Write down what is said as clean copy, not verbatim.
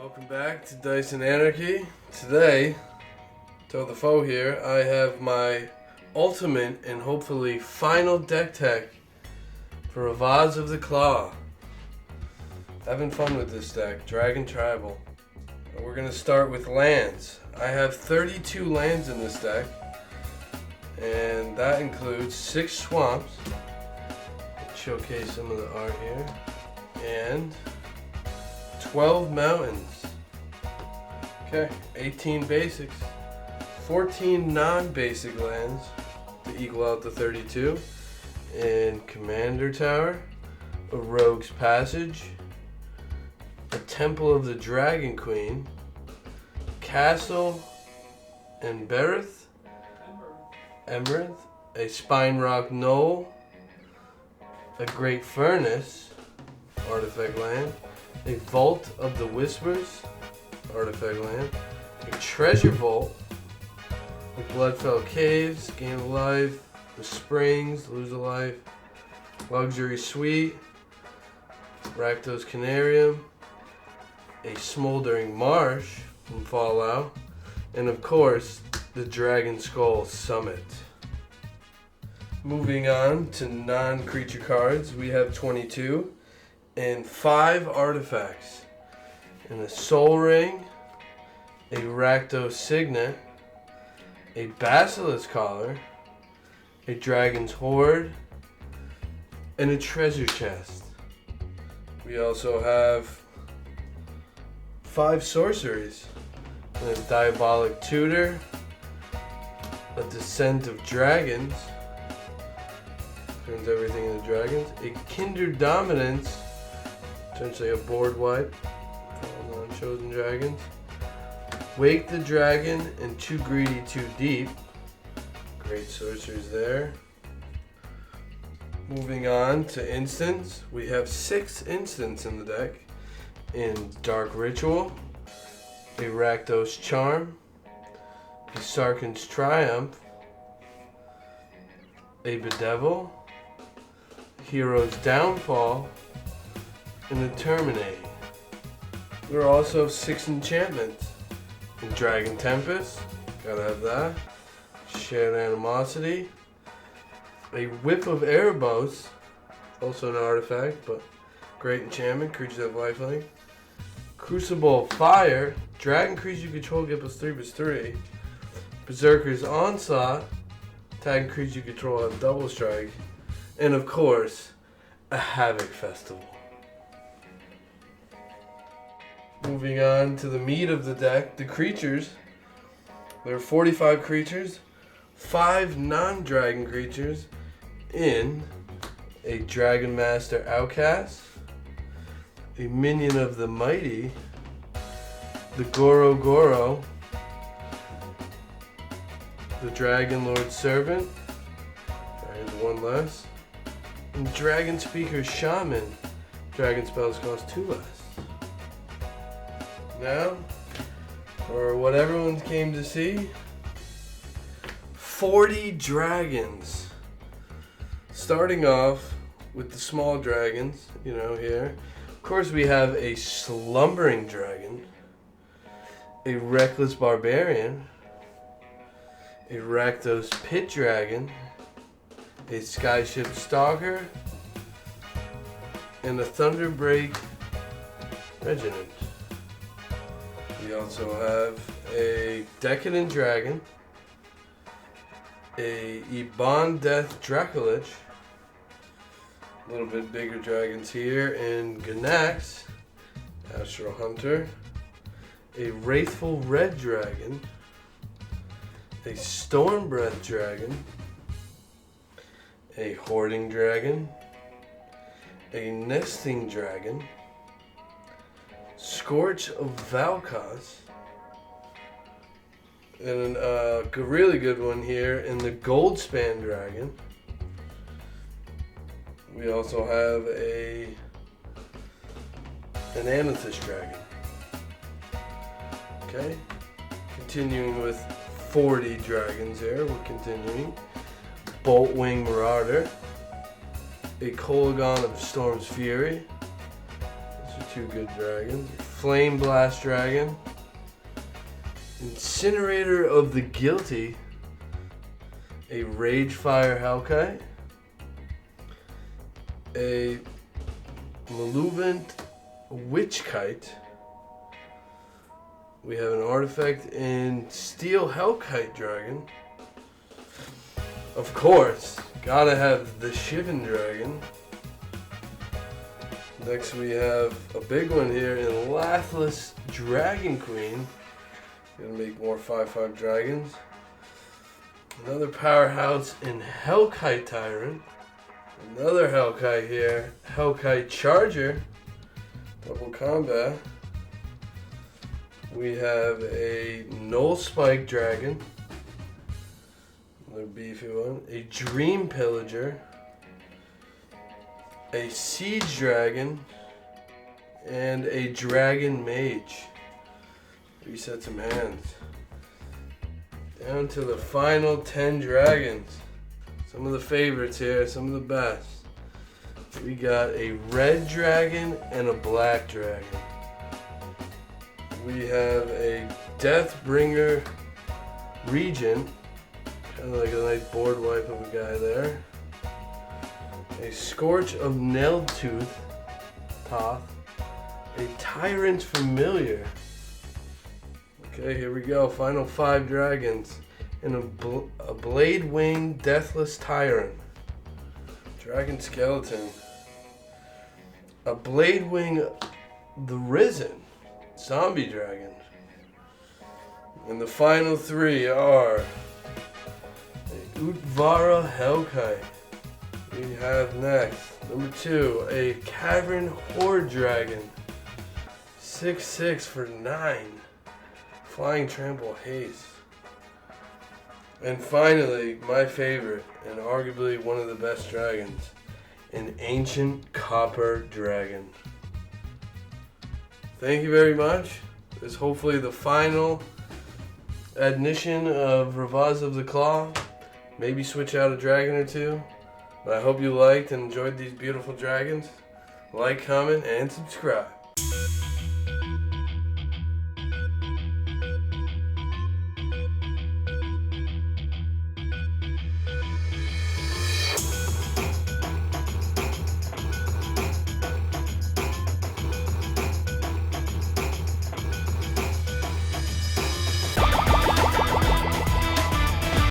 Welcome back to Dice and Anarchy. Today, Toe the Foe here, I have my ultimate and hopefully final deck tech for Rivaz of the Claw. Having fun with this deck, Dragon Tribal. We're going to start with lands. I have 32 lands in this deck, and that includes 6 swamps. Let's showcase some of the art here. And 12 mountains. Okay, 18 basics. 14 non-basic lands to equal out the 32. And Commander Tower, a Rogue's Passage, a Temple of the Dragon Queen, Castle and Embereth, a Spine Rock Knoll, a Great Furnace, artifact land, a Vault of the Whispers, artifact land, a Treasure Vault, a Bloodfell Caves, gain a life, the Springs, lose a life, Luxury Suite, Rakdos Canarium, a Smoldering Marsh from Fallout, and of course, the Dragon Skull Summit. Moving on to non-creature cards, we have 22 and 5 artifacts. And a Soul Ring, a Rakdos Signet, a Basilisk Collar, a Dragon's Hoard, and a Treasure Chest. We also have 5 sorceries, and a Diabolic Tutor, a Descent of Dragons, turns everything into dragons, a Kindred Dominance, essentially a board wipe for non-chosen dragons, Wake the Dragon, and Too Greedy, Too Deep. Great sorceries there. Moving on to instants, we have 6 instants in the deck. In Dark Ritual, a Rakdos Charm, a Sarkhan's Triumph, a Bedevil, Hero's Downfall, and a Terminate. There are also 6 enchantments. In Dragon Tempest, gotta have that. Shared Animosity, a Whip of Erebos, also an artifact, but great enchantment, creatures have lifelink. Crucible of Fire, dragon creature you control get +3/+3. Berserker's Onslaught, tagging creature you control have double strike. And of course, a Havoc Festival. Moving on to the meat of the deck, the creatures. There are 45 creatures, 5 non-dragon creatures in a Dragon Master Outcast, a Minion of the Mighty, the Goro Goro, the Dragon Lord Servant, there's one less, and Dragon Speaker Shaman. Dragon spells cost 2 less. Now, for what everyone came to see, 40 dragons. Starting off with the small dragons, here. Of course, we have a Slumbering Dragon, a Reckless Barbarian, a Rakdos Pit Dragon, a Skyship Stalker, and a Thunderbreak Regiment. We also have a Decadent Dragon, a Ebon Death Dracolich, a little bit bigger dragons here, and Ganax, Astral Hunter, a Wraithful Red Dragon, a Stormbreath Dragon, a Hoarding Dragon, a Nesting Dragon, Scorch of Valkos, and a really good one here in the Goldspan Dragon. We also have an Amethyst Dragon. Okay, continuing with 40 dragons here, we're continuing. Boltwing Marauder, a Kolaghan of Storm's Fury, those are 2 good dragons. Flame Blast Dragon, Incinerator of the Guilty, a Ragefire Hellkite, a Malevolent Witchkite. We have an artifact in Steel Hellkite Dragon. Of course, gotta have the Shivan Dragon. Next we have a big one here in Lathless Dragon Queen. Gonna make more 5/5 dragons. Another powerhouse in Hellkite Tyrant. Another Hellkite here. Hellkite Charger. Double combat. We have a Null Spike Dragon. Another beefy one. A Dream Pillager. A Siege Dragon. And a Dragon Mage. 3 sets of hands. Down to the final 10 dragons. Some of the favorites here, some of the best. We got a red dragon and a black dragon. We have a Deathbringer Regent, kind of like a nice board wipe of a guy there. A Scorch of Nailtooth Toth. A Tyrant Familiar. Okay, here we go. Final 5 dragons. And a Blade Wing Deathless Tyrant. Dragon Skeleton. A Blade Wing the Risen Zombie Dragon. And the final 3 are a Utvara Hellkite. We have next, number 2, a Cavern Horde Dragon. 6/6 for 9. Flying Trample Haste. And finally, my favorite, and arguably one of the best dragons, an Ancient Copper Dragon. Thank you very much. This is hopefully the final addition of Rivaz of the Claw. Maybe switch out a dragon or two. But I hope you liked and enjoyed these beautiful dragons. Like, comment, and subscribe.